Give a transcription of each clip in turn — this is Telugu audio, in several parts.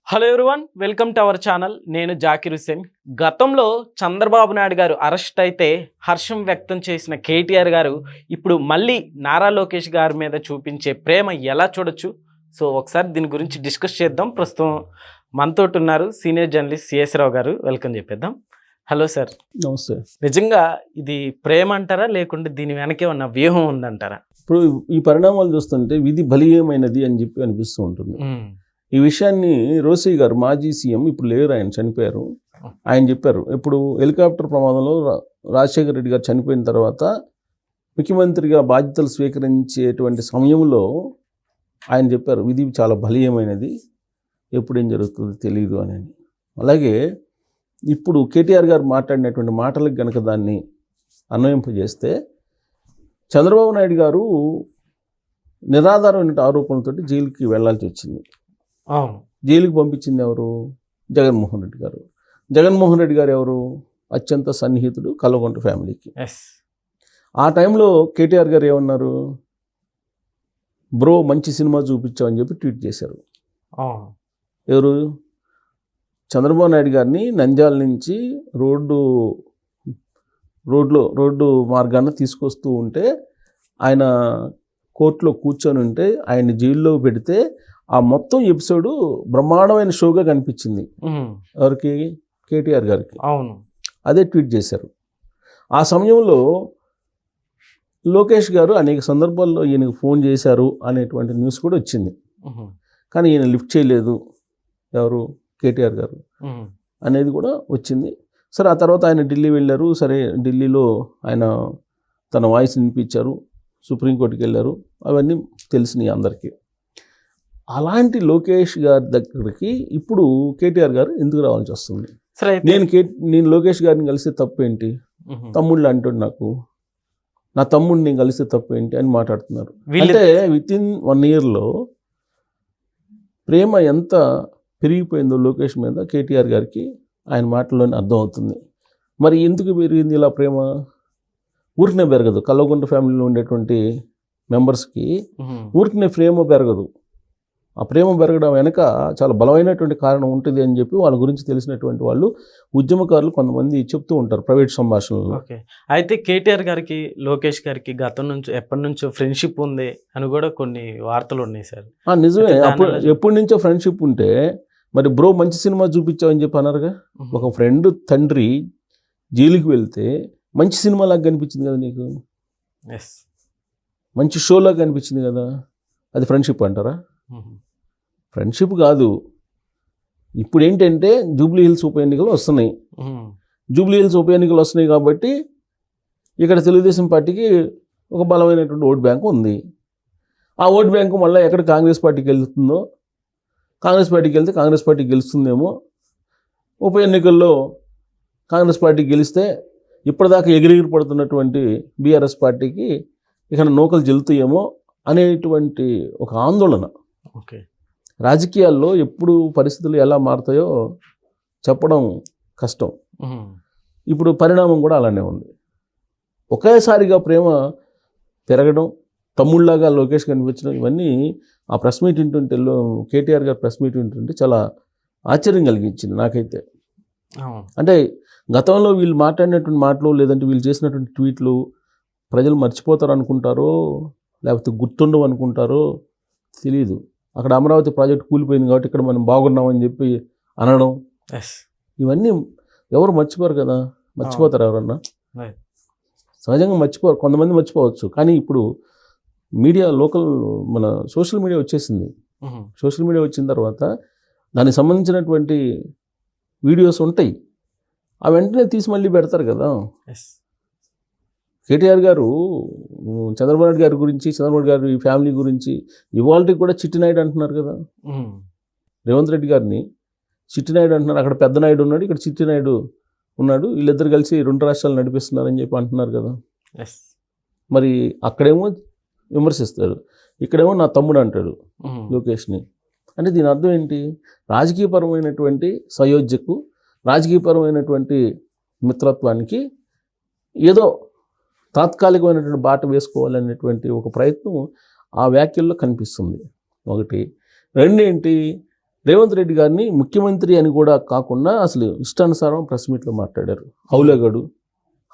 Hello everyone, welcome to our channel. నేను జాకిర్ హుసేన్. గతంలో చంద్రబాబు నాయుడు గారు అరెస్ట్ అయితే హర్షం వ్యక్తం చేసిన కేటీఆర్ గారు ఇప్పుడు మళ్ళీ నారా లోకేష్ గారి మీద చూపించే ప్రేమ ఎలా చూడొచ్చు? సో ఒకసారి దీని గురించి డిస్కస్ చేద్దాం. ప్రస్తుతం మనతో ఉన్నారు సీనియర్ జర్నలిస్ట్ సిఎస్ రావు గారు. వెల్కమ్ చెప్పేద్దాం. Hello sir. నమస్తే. నిజంగా ఇది ప్రేమ అంటారా, లేకుంటే దీని వెనకే ఉన్న వ్యూహం ఉందంటారా? ఇప్పుడు ఈ పరిణామాలు చూస్తుంటే విధి బలీయమైనది అని చెప్పి అనిపిస్తూ ఉంటుంది. ఈ విషయాన్ని రోసీ గారు, మాజీ సీఎం, ఇప్పుడు లేరు, ఆయన చనిపోయారు, ఆయన చెప్పారు. ఇప్పుడు హెలికాప్టర్ ప్రమాదంలో రాజశేఖర రెడ్డి గారు చనిపోయిన తర్వాత ముఖ్యమంత్రిగా బాధ్యతలు స్వీకరించేటువంటి సమయంలో ఆయన చెప్పారు, విధి చాలా బలీయమైనది, ఎప్పుడేం జరుగుతుందో తెలియదు అని. అలాగే ఇప్పుడు కేటీఆర్ గారు మాట్లాడినటువంటి మాటలకు కనుక దాన్ని అన్వయింపజేస్తే చంద్రబాబు నాయుడు గారు నిరాధారమైన ఆరోపణలతో జైలుకి వెళ్లాల్సి వచ్చింది. జైలుకి పంపించింది ఎవరు? జగన్మోహన్ రెడ్డి గారు. జగన్మోహన్ రెడ్డి గారు ఎవరు? అత్యంత సన్నిహితుడు కల్వకుంట్ల ఫ్యామిలీకి. ఆ టైంలో కేటీఆర్ గారు ఏమన్నారు? బ్రో మంచి సినిమా చూపించామని చెప్పి ట్వీట్ చేశారు. ఎవరు? చంద్రబాబు నాయుడు గారిని నంద్యాల నుంచి రోడ్డు మార్గాన్ని తీసుకొస్తూ ఉంటే ఆయన కోర్టులో కూర్చొని ఉంటే ఆయన్ని జైల్లో పెడితే ఆ మొత్తం ఎపిసోడ్ బ్రహ్మాండమైన షోగా కనిపించింది. ఎవరికి? కేటీఆర్ గారికి. అవును, అదే ట్వీట్ చేశారు. ఆ సమయంలో లోకేష్ గారు అనేక సందర్భాల్లో ఈయనకు ఫోన్ చేశారు అనేటువంటి న్యూస్ కూడా వచ్చింది. కానీ ఈయన లిఫ్ట్ చేయలేదు. ఎవరు? కేటీఆర్ గారు అనేది కూడా వచ్చింది. సరే, ఆ తర్వాత ఆయన ఢిల్లీ వెళ్ళారు. సరే, ఢిల్లీలో ఆయన తన వాయిస్ వినిపించారు, సుప్రీంకోర్టుకి వెళ్ళారు, అవన్నీ తెలిసినాయి అందరికీ. అలాంటి లోకేష్ గారి దగ్గరికి ఇప్పుడు కేటీఆర్ గారు ఎందుకు రావాల్సి వస్తుంది? నేను లోకేష్ గారిని కలిస్తే తప్పేంటి, తమ్ముళ్ళు అంటాడు, నా తమ్ముడిని కలిస్తే తప్పేంటి అని మాట్లాడుతున్నారు. అంటే వితిన్ 1 yearలో ప్రేమ ఎంత పెరిగిపోయిందో లోకేష్ మీద కేటీఆర్ గారికి ఆయన మాటల్లోనే అర్థమవుతుంది. మరి ఎందుకు పెరిగింది ఇలా ప్రేమ? ఊరికనే పెరగదు. కల్వకుంట్ల ఫ్యామిలీలో ఉండేటువంటి మెంబర్స్కి ఊరికనే ప్రేమ పెరగదు. ఆ ప్రేమ పెరగడం వెనక చాలా బలమైనటువంటి కారణం ఉంటుంది అని చెప్పి వాళ్ళ గురించి తెలిసినటువంటి వాళ్ళు, ఉద్యమకారులు కొంతమంది చెప్తూ ఉంటారు ప్రైవేట్ సంభాషణలో. ఓకే, అయితే కేటీఆర్ గారికి లోకేష్ గారికి గతం నుంచి ఎప్పటి నుంచో ఫ్రెండ్షిప్ ఉంది అని కూడా కొన్ని వార్తలు ఉన్నాయి సార్. నిజమే. ఎప్పటి నుంచో ఫ్రెండ్షిప్ ఉంటే మరి బ్రో మంచి సినిమా చూపించావని చెప్పి అన్నారుగా. ఒక ఫ్రెండ్ తండ్రి జైలుకి వెళ్తే మంచి సినిమాలాగా కనిపించింది కదా నీకు, మంచి షోలాగా కనిపించింది కదా, అది ఫ్రెండ్షిప్ అంటారా? ఫ్రెండ్షిప్ కాదు. ఇప్పుడు ఏంటంటే జూబ్లీ హిల్స్ ఉప ఎన్నికలు వస్తున్నాయి. జూబ్లీ హిల్స్ ఉప ఎన్నికలు వస్తున్నాయి కాబట్టి ఇక్కడ తెలుగుదేశం పార్టీకి ఒక బలమైనటువంటి ఓట్ బ్యాంకు ఉంది. ఆ ఓట్ బ్యాంకు మళ్ళీ ఎక్కడ కాంగ్రెస్ పార్టీకి వెళ్తుందో, కాంగ్రెస్ పార్టీకి వెళ్తే కాంగ్రెస్ పార్టీ గెలుస్తుందేమో, ఉప ఎన్నికల్లో కాంగ్రెస్ పార్టీ గెలిస్తే ఇప్పటిదాకా ఎగిరెగిరి పడుతున్నటువంటి బీఆర్ఎస్ పార్టీకి ఇక నూకలు జల్లుతాయేమో అనేటువంటి ఒక ఆందోళన. ఓకే, రాజకీయాల్లో ఎప్పుడు పరిస్థితులు ఎలా మారుతాయో చెప్పడం కష్టం. ఇప్పుడు పరిణామం కూడా అలానే ఉంది. ఒకేసారిగా ప్రేమ పెరగడం, తమ్ముళ్ళలాగా లోకేష్ కనిపించడం, ఇవన్నీ ఆ ప్రెస్ మీట్ వింటుంటే, కేటీఆర్ గారు ప్రెస్ మీట్ వింటుంటే చాలా ఆశ్చర్యం కలిగించింది నాకైతే. అంటే గతంలో వీళ్ళు మాట్లాడినటువంటి మాటలు, లేదంటే వీళ్ళు చేసినటువంటి ట్వీట్లు ప్రజలు మర్చిపోతారు అనుకుంటారో, లేకపోతే గుర్తుండవు అనుకుంటారో తెలియదు. అక్కడ అమరావతి ప్రాజెక్ట్ కూలిపోయింది కాబట్టి ఇక్కడ మనం బాగున్నామని చెప్పి అనడం, ఇవన్నీ ఎవరు మర్చిపోరు కదా. మర్చిపోతారు ఎవరన్నా? సహజంగా మర్చిపోరు. కొంతమంది మర్చిపోవచ్చు. కానీ ఇప్పుడు మీడియా, మన సోషల్ మీడియా వచ్చేసింది. సోషల్ మీడియా వచ్చిన తర్వాత దానికి సంబంధించినటువంటి వీడియోస్ ఉంటాయి. ఆ వెంటనే తీసి మళ్ళీ పెడతారు కదా. కేటీఆర్ గారు చంద్రబాబు నాయుడు గారి గురించి, చంద్రబాబు గారి ఫ్యామిలీ గురించి ఇవాళకి కూడా చిట్టి నాయుడు అంటున్నారు కదా. రేవంత్ రెడ్డి గారిని చిట్టి నాయుడు అంటున్నారు. అక్కడ పెద్ద నాయుడు ఉన్నాడు, ఇక్కడ చిట్టి నాయుడు ఉన్నాడు, వీళ్ళిద్దరు కలిసి 2 రాష్ట్రాలు నడిపిస్తున్నారని చెప్పి అంటున్నారు కదా. మరి అక్కడేమో విమర్శిస్తాడు, ఇక్కడేమో నా తమ్ముడు అంటాడు లోకేష్ని. అంటే దీని అర్థం ఏంటి? రాజకీయపరమైనటువంటి సయోధ్యకు, రాజకీయపరమైనటువంటి మిత్రత్వానికి ఏదో తాత్కాలికమైనటువంటి బాట వేసుకోవాలనేటువంటి ఒక ప్రయత్నం ఆ వ్యాఖ్యల్లో కనిపిస్తుంది. ఒకటి. రెండేంటి, రేవంత్ రెడ్డి గారిని ముఖ్యమంత్రి అని కూడా కాకుండా అసలు ఇష్టానుసారం ప్రెస్ మీట్లో మాట్లాడారు. హౌలేగాడు,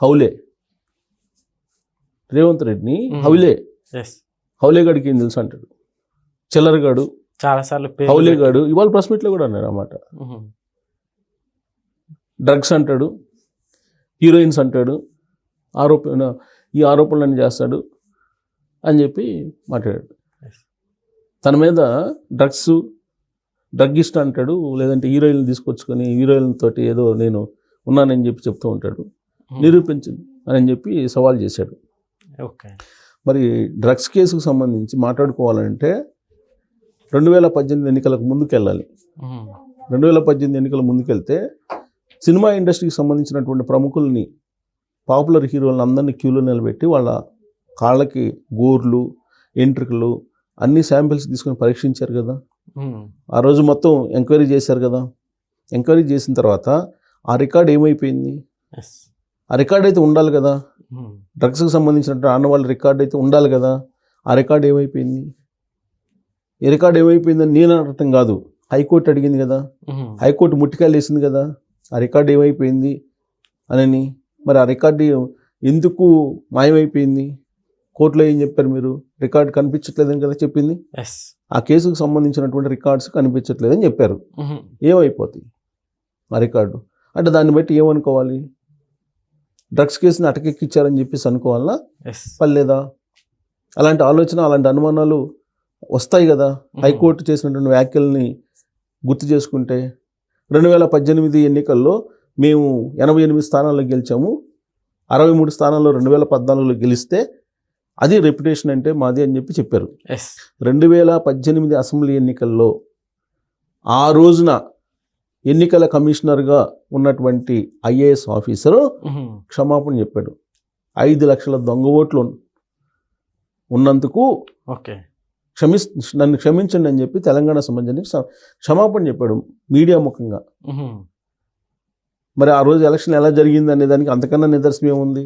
హౌలే రేవంత్ రెడ్డిని హౌలే, హౌలేగాడికి ఏం తెలుసు అంటాడు. చిల్లరగాడు, చాలాసార్లు హౌలేగాడు ఇవాళ ప్రెస్ మీట్లో కూడా అన్నాడు అన్నమాట. డ్రగ్స్ అంటాడు, హీరోయిన్స్ అంటాడు, ఈ ఆరోపణలన్నీ చేస్తాడు అని చెప్పి మాట్లాడాడు. తన మీద డ్రగ్గిస్ట్ అంటాడు, లేదంటే హీరోయిన్లు తీసుకొచ్చుకొని హీరోయిన్లతోటి ఏదో నేను ఉన్నానని చెప్పి చెప్తూ ఉంటాడు, నిరూపించు అని చెప్పి సవాల్ చేశాడు. ఓకే, మరి డ్రగ్స్ కేసుకు సంబంధించి మాట్లాడుకోవాలంటే 2018 ఎన్నికలకు ముందుకెళ్ళాలి. 2018 ఎన్నికల ముందుకెళ్తే సినిమా ఇండస్ట్రీకి సంబంధించినటువంటి ప్రముఖుల్ని, పాపులర్ హీరోలను అందరినీ క్యూలో నిలబెట్టి వాళ్ళ కాళ్ళకి గోర్లు, ఎంట్రుకలు అన్ని శాంపిల్స్ తీసుకొని పరీక్షించారు కదా. ఆ రోజు మొత్తం ఎంక్వైరీ చేశారు కదా. ఎంక్వైరీ చేసిన తర్వాత ఆ రికార్డ్ ఏమైపోయింది? ఆ రికార్డ్ అయితే ఉండాలి కదా. డ్రగ్స్కి సంబంధించినటువంటి ఆనవాళ్ళ రికార్డ్ అయితే ఉండాలి కదా. ఆ రికార్డ్ ఏమైపోయింది? ఈ రికార్డ్ ఏమైపోయిందని నేను అనటం కాదు, హైకోర్టు అడిగింది కదా. హైకోర్టు ముట్టికాయలు వేసింది కదా, ఆ రికార్డు ఏమైపోయింది అని. మరి ఆ రికార్డు ఎందుకు మాయమైపోయింది? కోర్టులో ఏం చెప్పారు మీరు? రికార్డు కనిపించట్లేదని కదా చెప్పింది. ఆ కేసుకు సంబంధించినటువంటి రికార్డ్స్ కనిపించట్లేదని చెప్పారు. ఏమైపోతాయి ఆ రికార్డు? అంటే దాన్ని బట్టి ఏమనుకోవాలి? డ్రగ్స్ కేసుని అటకెక్కిచ్చారని చెప్పేసి అనుకోవాలా పర్లేదా? అలాంటి ఆలోచన, అలాంటి అనుమానాలు వస్తాయి కదా. హైకోర్టు చేసినటువంటి వ్యాఖ్యల్ని గుర్తు చేసుకుంటే 2018 ఎన్నికల్లో మేము 88 స్థానాల్లో గెలిచాము, 63 స్థానాల్లో 2014లో గెలిస్తే అది రెప్యుటేషన్ అంటే మాది అని చెప్పి చెప్పారు. 2018 అసెంబ్లీ ఎన్నికల్లో ఆ రోజున ఎన్నికల కమిషనర్గా ఉన్నటువంటి ఐఏఎస్ ఆఫీసరు క్షమాపణ చెప్పాడు. 5 లక్షల దొంగ ఓట్లు ఉన్నందుకు నన్ను క్షమించండి అని చెప్పి తెలంగాణ సంబంధించి క్షమాపణ చెప్పాడు మీడియా ముఖంగా. మరి ఆ రోజు ఎలక్షన్ ఎలా జరిగింది అనే దానికి అంతకన్నా నిదర్శనం ఏముంది?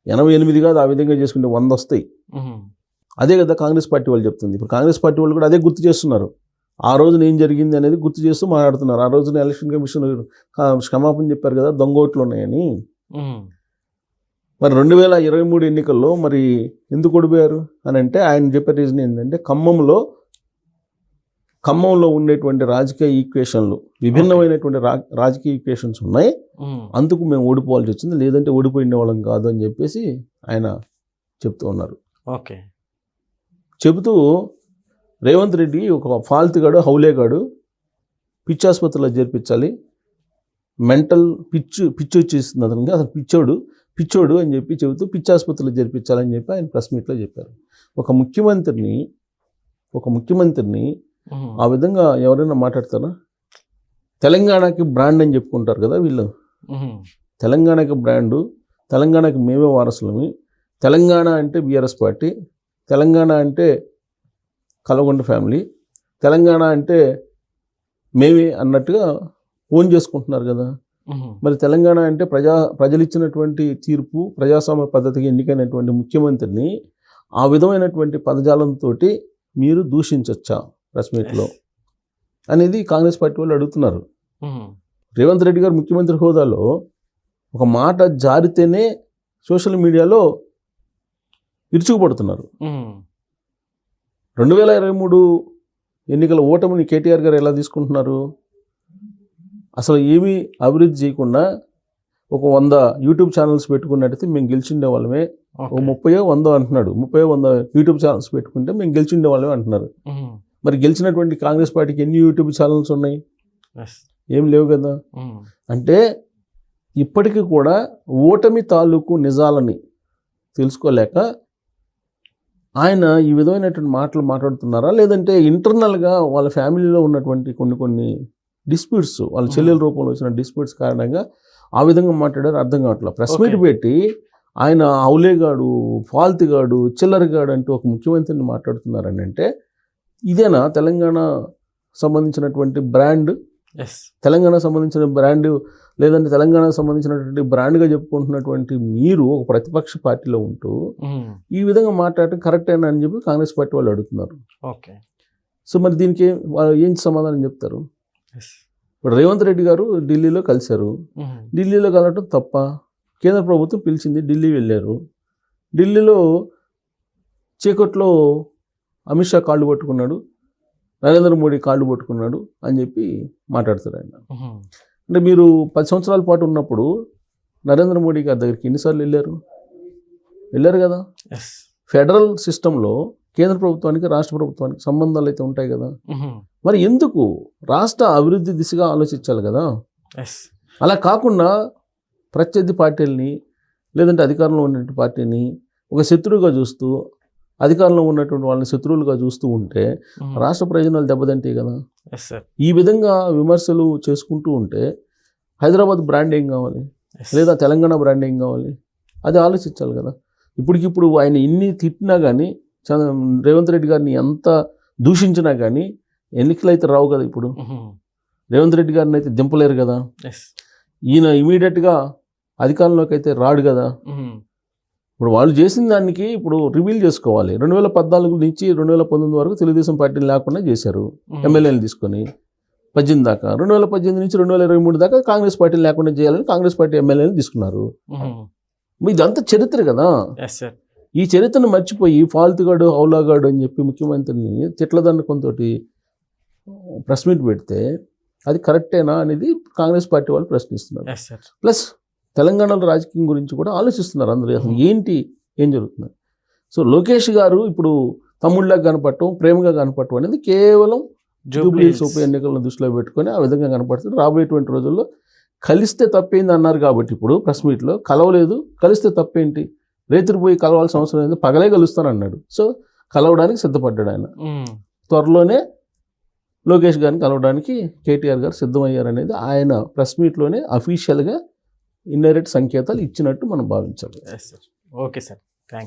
88 కాదు, ఆ విధంగా చేసుకుంటే 100 వస్తాయి. అదే కదా కాంగ్రెస్ పార్టీ వాళ్ళు చెప్తుంది. ఇప్పుడు కాంగ్రెస్ పార్టీ వాళ్ళు కూడా అదే గుర్తు చేస్తున్నారు. ఆ రోజున ఏం జరిగింది అనేది గుర్తు చేస్తూ మాట్లాడుతున్నారు. ఆ రోజున ఎలక్షన్ కమిషన్ క్షమాపణ చెప్పారు కదా దొంగ ఓట్లు ఉన్నాయని. మరి 2023 ఎన్నికల్లో మరి ఎందుకు ఓడిపోయారు అని అంటే ఆయన చెప్పే రీజన్ ఏంటంటే ఖమ్మంలో ఉండేటువంటి రాజకీయ ఈక్వేషన్లు, విభిన్నమైనటువంటి రాజకీయ ఈక్వేషన్స్ ఉన్నాయి, అందుకు మేము ఓడిపోవాల్సి వచ్చింది, లేదంటే ఓడిపోయిన వాళ్ళం కాదు అని చెప్పేసి ఆయన చెప్తూ ఉన్నారు. ఓకే, చెబుతూ రేవంత్ రెడ్డి ఒక ఫాల్తుగాడు, హౌలేగాడు, పిచ్చి ఆసుపత్రిలో చేర్పించాలి, మెంటల్ పిచ్చి వచ్చేస్తుంది అతనికి, అసలు పిచ్చోడు అని చెప్పి చెబుతూ పిచ్చి ఆసుపత్రిలో చేర్పించాలని చెప్పి ఆయన ప్రెస్ మీట్లో చెప్పారు. ఒక ముఖ్యమంత్రిని ఆ విధంగా ఎవరైనా మాట్లాడతారా? తెలంగాణకి బ్రాండ్ అని చెప్పుకుంటారు కదా వీళ్ళు. తెలంగాణకి బ్రాండు, తెలంగాణకి మేమే వారసులమి, తెలంగాణ అంటే బీఆర్ఎస్ పార్టీ, తెలంగాణ అంటే కల్వకుంట్ల ఫ్యామిలీ, తెలంగాణ అంటే మేమే అన్నట్టుగా ఓన్ చేసుకుంటున్నారు కదా. మరి తెలంగాణ అంటే ప్రజలు ఇచ్చినటువంటి తీర్పు, ప్రజాస్వామ్య పద్ధతికి ఎన్నికైనటువంటి ముఖ్యమంత్రిని ఆ విధమైనటువంటి పదజాలంతో మీరు దూషించవచ్చా ప్రెస్ మీట్లో అనేది కాంగ్రెస్ పార్టీ వాళ్ళు అడుగుతున్నారు. రేవంత్ రెడ్డి గారు ముఖ్యమంత్రి హోదాలో ఒక మాట జారితేనే సోషల్ మీడియాలో విరుచుకుపడుతున్నారు. 2023 ఎన్నికల ఓటమిని కేటీఆర్ గారు ఎలా తీసుకుంటున్నారు? అసలు ఏమీ అభివృద్ధి చేయకుండా ఒక 100 యూట్యూబ్ ఛానల్స్ పెట్టుకున్నట్టయితే మేము గెలిచిండే వాళ్ళమే, ఓ 30-100 అంటున్నాడు, 30-100 యూట్యూబ్ ఛానల్స్ పెట్టుకుంటే మేము గెలిచిండే వాళ్ళమే అంటున్నారు. మరి గెలిచినటువంటి కాంగ్రెస్ పార్టీకి ఎన్ని యూట్యూబ్ ఛానల్స్ ఉన్నాయి? ఏం లేవు కదా. అంటే ఇప్పటికీ కూడా ఓటమి తాలూకు నిజాలని తెలుసుకోలేక ఆయన ఈ విధమైనటువంటి మాటలు మాట్లాడుతున్నారా, లేదంటే ఇంటర్నల్గా వాళ్ళ ఫ్యామిలీలో ఉన్నటువంటి కొన్ని డిస్ప్యూట్స్, వాళ్ళ చెల్లెల రూపంలో వచ్చిన డిస్ప్యూట్స్ కారణంగా ఆ విధంగా మాట్లాడారు అర్థం కావట్లేదు. ప్రెస్ మీట్ పెట్టి ఆయన హౌలేగాడు, ఫాల్తుగాడు, చిల్లరగాడు అంటూ ఒక ముఖ్యమంత్రిని మాట్లాడుతున్నారని అంటే ఇదేనా తెలంగాణ సంబంధించినటువంటి బ్రాండ్? తెలంగాణ సంబంధించిన బ్రాండ్, లేదంటే తెలంగాణకు సంబంధించినటువంటి బ్రాండ్గా చెప్పుకుంటున్నటువంటి మీరు ఒక ప్రతిపక్ష పార్టీలో ఉంటూ ఈ విధంగా మాట్లాడటం కరెక్టేనా అని చెప్పి కాంగ్రెస్ పార్టీ వాళ్ళు అడుగుతున్నారు. ఓకే, సో మరి దీనికి వాళ్ళు ఏం సమాధానం చెప్తారు? ఇప్పుడు రేవంత్ రెడ్డి గారు ఢిల్లీలో కలిశారు. ఢిల్లీలో కలవటం తప్ప? కేంద్ర ప్రభుత్వం పిలిచింది, ఢిల్లీ వెళ్ళారు. ఢిల్లీలో చీకట్లో అమిత్ షా కాళ్ళు పట్టుకున్నాడు, నరేంద్ర మోడీ కాళ్ళు పట్టుకున్నాడు అని చెప్పి మాట్లాడతారు ఆయన. అంటే మీరు 10 సంవత్సరాల పాటు ఉన్నప్పుడు నరేంద్ర మోడీ గారి దగ్గరికి ఎన్నిసార్లు వెళ్ళారు కదా. ఫెడరల్ సిస్టంలో కేంద్ర ప్రభుత్వానికి రాష్ట్ర ప్రభుత్వానికి సంబంధాలు అయితే ఉంటాయి కదా. మరి ఎందుకు రాష్ట్ర అభివృద్ధి దిశగా ఆలోచించాలి కదా. అలా కాకుండా ప్రత్యర్థి పార్టీలని లేదంటే అధికారంలో ఉన్నటువంటి పార్టీని ఒక శత్రువుగా చూస్తూ అధికారంలో ఉన్నటువంటి వాళ్ళని శత్రువులుగా చూస్తూ ఉంటే రాష్ట్ర ప్రయోజనాలు దెబ్బతింటాయి కదా. ఈ విధంగా విమర్శలు చేసుకుంటూ ఉంటే హైదరాబాద్ బ్రాండ్ ఏం కావాలి, లేదా తెలంగాణ బ్రాండ్ ఏం కావాలి, అది ఆలోచించాలి కదా. ఇప్పటికిప్పుడు ఆయన ఇన్ని తిట్టినా కానీ, రేవంత్ రెడ్డి గారిని ఎంత దూషించినా కానీ ఎన్నికలు అయితే రావు కదా. ఇప్పుడు రేవంత్ రెడ్డి గారిని అయితే దింపలేరు కదా. ఈయన ఇమీడియట్గా అధికారంలోకి అయితే రాడు కదా. ఇప్పుడు వాళ్ళు చేసిన దానికి ఇప్పుడు రివీల్ చేసుకోవాలి. 2014 నుంచి 2019 వరకు తెలుగుదేశం పార్టీని లేకుండా చేశారు, ఎమ్మెల్యేలు తీసుకొని 18 దాకా. 2018 నుంచి 2023 దాకా కాంగ్రెస్ పార్టీని లేకుండా చేయాలని కాంగ్రెస్ పార్టీ ఎమ్మెల్యేలు తీసుకున్నారు. ఇదంతా చరిత్ర కదా. ఈ చరిత్రను మర్చిపోయి ఫాల్తుగాడు హౌలాగాడు అని చెప్పి ముఖ్యమంత్రిని తిట్లదండకంతోటి ప్రెస్ మీట్ పెడితే అది కరెక్టేనా అనేది కాంగ్రెస్ పార్టీ వాళ్ళు ప్రశ్నిస్తున్నారు. ప్లస్ తెలంగాణలో రాజకీయం గురించి కూడా ఆలోచిస్తున్నారు అందరూ, అసలు ఏం జరుగుతుంది. సో లోకేష్ గారు ఇప్పుడు తమ్ముళ్ళగా కనపడటం, ప్రేమగా కనపడటం అనేది కేవలం జూబ్లీహిల్స్ ఉప ఎన్నికలను దృష్టిలో పెట్టుకొని ఆ విధంగా కనపడుతుంది. రాబోయేటువంటి రోజుల్లో కలిస్తే తప్పేంది అన్నారు కాబట్టి ఇప్పుడు ప్రెస్ మీట్లో కలవలేదు, కలిస్తే తప్పేంటి, రేతురు పోయి కలవాల్సిన అవసరం లేదు, పగలే కలుస్తానన్నాడు. సో కలవడానికి సిద్ధపడ్డాడు ఆయన. త్వరలోనే లోకేష్ గారిని కలవడానికి కేటీఆర్ గారు సిద్ధమయ్యారనేది ఆయన ప్రెస్ మీట్లోనే అఫీషియల్గా ఇండైరెక్ట్ సంకేతాలు ఇచ్చినట్టు మనం భావించాలి. Okay sir, thank you.